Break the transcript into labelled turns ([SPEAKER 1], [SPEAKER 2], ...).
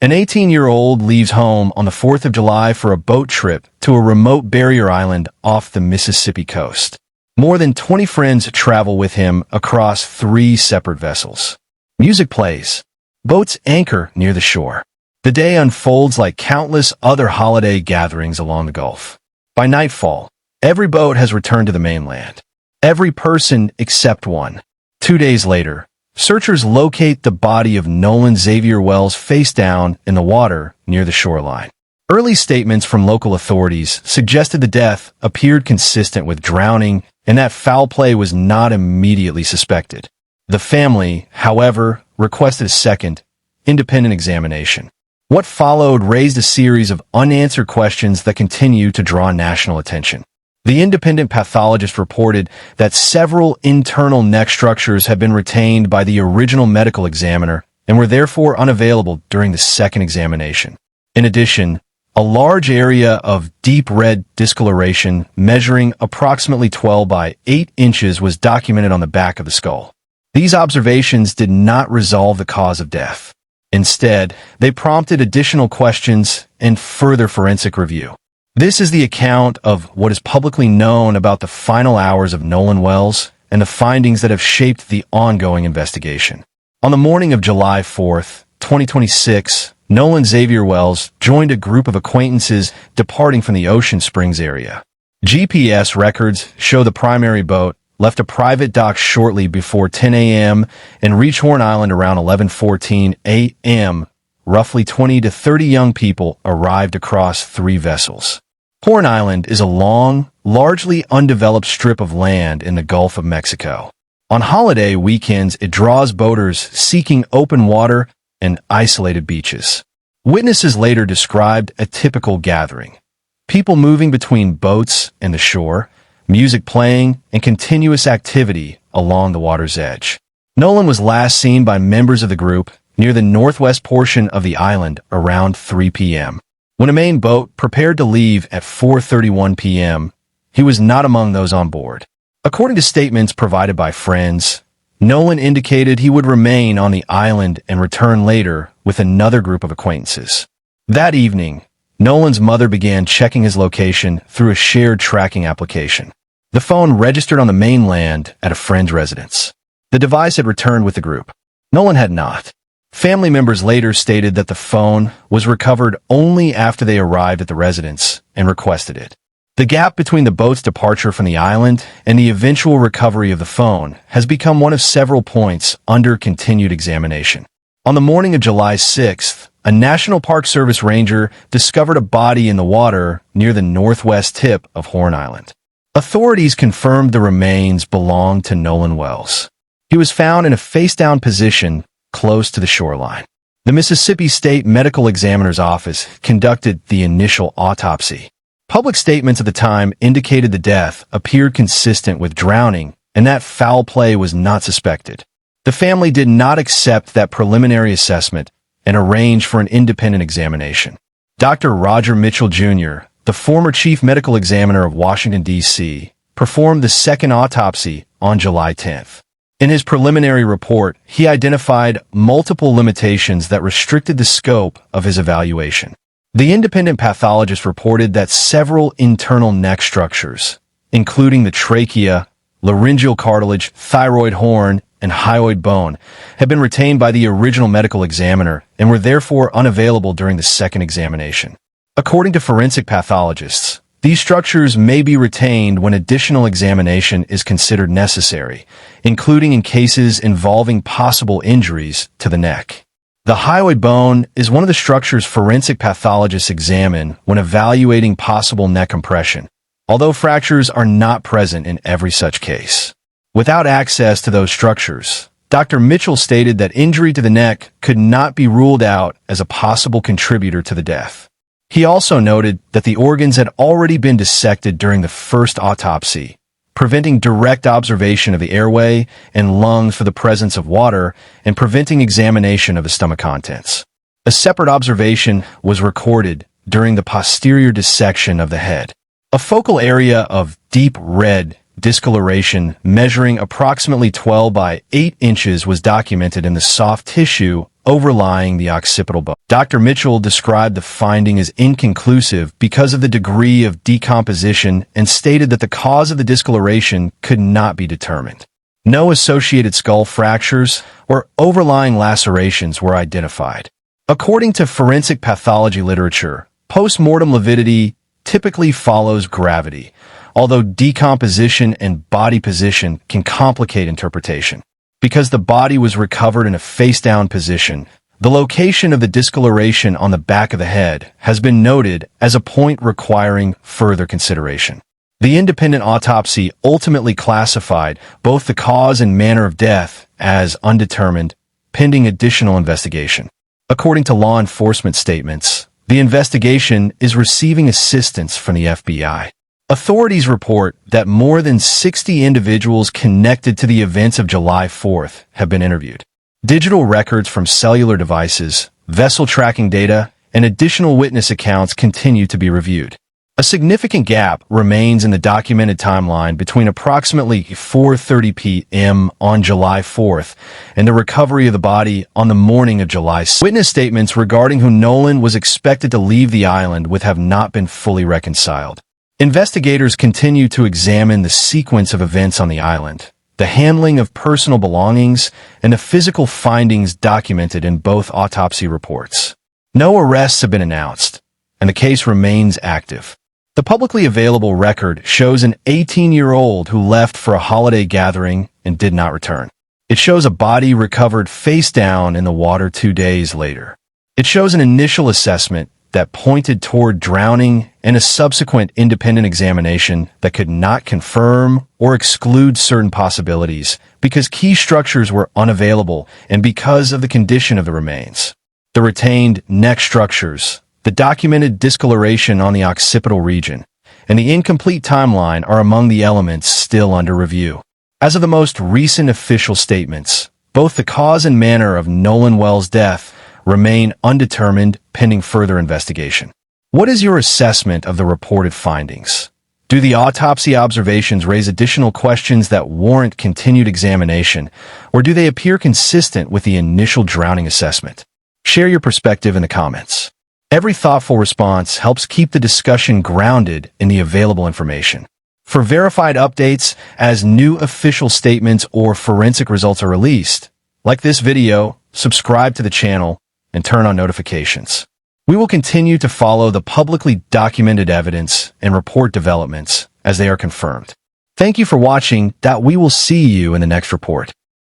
[SPEAKER 1] An 18-year-old leaves home on the 4th of July for a boat trip to a remote barrier island off the Mississippi coast. More than 20 friends travel with him across 3 separate vessels. Music plays. Boats anchor near the shore. The day unfolds like countless other holiday gatherings along the Gulf. By nightfall, every boat has returned to the mainland. Every person except one. 2 days later, searchers locate the body of Nolan Xavier Wells face down in the water near the shoreline. Early statements from local authorities suggested the death appeared consistent with drowning and that foul play was not immediately suspected. The family, however, requested a second, independent examination. What followed raised a series of unanswered questions that continue to draw national attention. The independent pathologist reported that several internal neck structures had been retained by the original medical examiner and were therefore unavailable during the second examination. In addition, a large area of deep red discoloration measuring approximately 12 by 8 inches was documented on the back of the skull. These observations did not resolve the cause of death. Instead, they prompted additional questions and further forensic review. This is the account of what is publicly known about the final hours of Nolan Wells and the findings that have shaped the ongoing investigation. On the morning of July 4th, 2026, Nolan Xavier Wells joined a group of acquaintances departing from the Ocean Springs area. GPS records show the primary boat left a private dock shortly before 10 a.m. and reached Horn Island around 11:14 a.m. Roughly 20 to 30 young people arrived across 3 vessels. Horn Island is a long, largely undeveloped strip of land in the Gulf of Mexico. On holiday weekends, it draws boaters seeking open water and isolated beaches. Witnesses later described a typical gathering. People moving between boats and the shore, music playing, and continuous activity along the water's edge. Nolan was last seen by members of the group near the northwest portion of the island around 3 p.m. When a main boat prepared to leave at 4:31 p.m., he was not among those on board. According to statements provided by friends, Nolan indicated he would remain on the island and return later with another group of acquaintances. That evening, Nolan's mother began checking his location through a shared tracking application. The phone registered on the mainland at a friend's residence. The device had returned with the group. Nolan had not. Family members later stated that the phone was recovered only after they arrived at the residence and requested it. The gap between the boat's departure from the island and the eventual recovery of the phone has become one of several points under continued examination. On the morning of July 6th, a National Park Service ranger discovered a body in the water near the northwest tip of Horn Island. Authorities confirmed the remains belonged to Nolan Wells. He was found in a face-down position close to the shoreline. The Mississippi State Medical Examiner's Office conducted the initial autopsy. Public statements at the time indicated the death appeared consistent with drowning and that foul play was not suspected. The family did not accept that preliminary assessment and arranged for an independent examination. Dr. Roger Mitchell Jr., the former chief medical examiner of Washington, D.C., performed the second autopsy on July 10th. In his preliminary report, he identified multiple limitations that restricted the scope of his evaluation. The independent pathologist reported that several internal neck structures, including the trachea, laryngeal cartilage, thyroid horn, and hyoid bone, had been retained by the original medical examiner and were therefore unavailable during the second examination. According to forensic pathologists, these structures may be retained when additional examination is considered necessary, including in cases involving possible injuries to the neck. The hyoid bone is one of the structures forensic pathologists examine when evaluating possible neck compression, although fractures are not present in every such case. Without access to those structures, Dr. Mitchell stated that injury to the neck could not be ruled out as a possible contributor to the death. He also noted that the organs had already been dissected during the first autopsy, preventing direct observation of the airway and lungs for the presence of water and preventing examination of the stomach contents. A separate observation was recorded during the posterior dissection of the head. A focal area of deep red discoloration measuring approximately 12 by 8 inches was documented in the soft tissue overlying the occipital bone. Dr. Mitchell described the finding as inconclusive because of the degree of decomposition and stated that the cause of the discoloration could not be determined. No associated skull fractures or overlying lacerations were identified. According to forensic pathology literature, post-mortem lividity typically follows gravity, although decomposition and body position can complicate interpretation. Because the body was recovered in a face-down position, the location of the discoloration on the back of the head has been noted as a point requiring further consideration. The independent autopsy ultimately classified both the cause and manner of death as undetermined, pending additional investigation. According to law enforcement statements, the investigation is receiving assistance from the FBI. Authorities report that more than 60 individuals connected to the events of July 4th have been interviewed. Digital records from cellular devices, vessel tracking data, and additional witness accounts continue to be reviewed. A significant gap remains in the documented timeline between approximately 4:30 p.m. on July 4th and the recovery of the body on the morning of July 6th. Witness statements regarding who Nolan was expected to leave the island with have not been fully reconciled. Investigators continue to examine the sequence of events on the island, the handling of personal belongings, and the physical findings documented in both autopsy reports. No arrests have been announced, and the case remains active. The publicly available record shows an 18-year-old who left for a holiday gathering and did not return. It shows a body recovered face down in the water 2 days later. It shows an initial assessment that pointed toward drowning and a subsequent independent examination that could not confirm or exclude certain possibilities because key structures were unavailable and because of the condition of the remains. The retained neck structures, the documented discoloration on the occipital region, and the incomplete timeline are among the elements still under review. As of the most recent official statements, both the cause and manner of Nolan Wells' death remain undetermined pending further investigation. What is your assessment of the reported findings? Do the autopsy observations raise additional questions that warrant continued examination, or do they appear consistent with the initial drowning assessment? Share your perspective in the comments. Every thoughtful response helps keep the discussion grounded in the available information. For verified updates as new official statements or forensic results are released, like this video, subscribe to the channel, and turn on notifications. We will continue to follow the publicly documented evidence and report developments as they are confirmed. Thank you for watching. We will see you in the next report.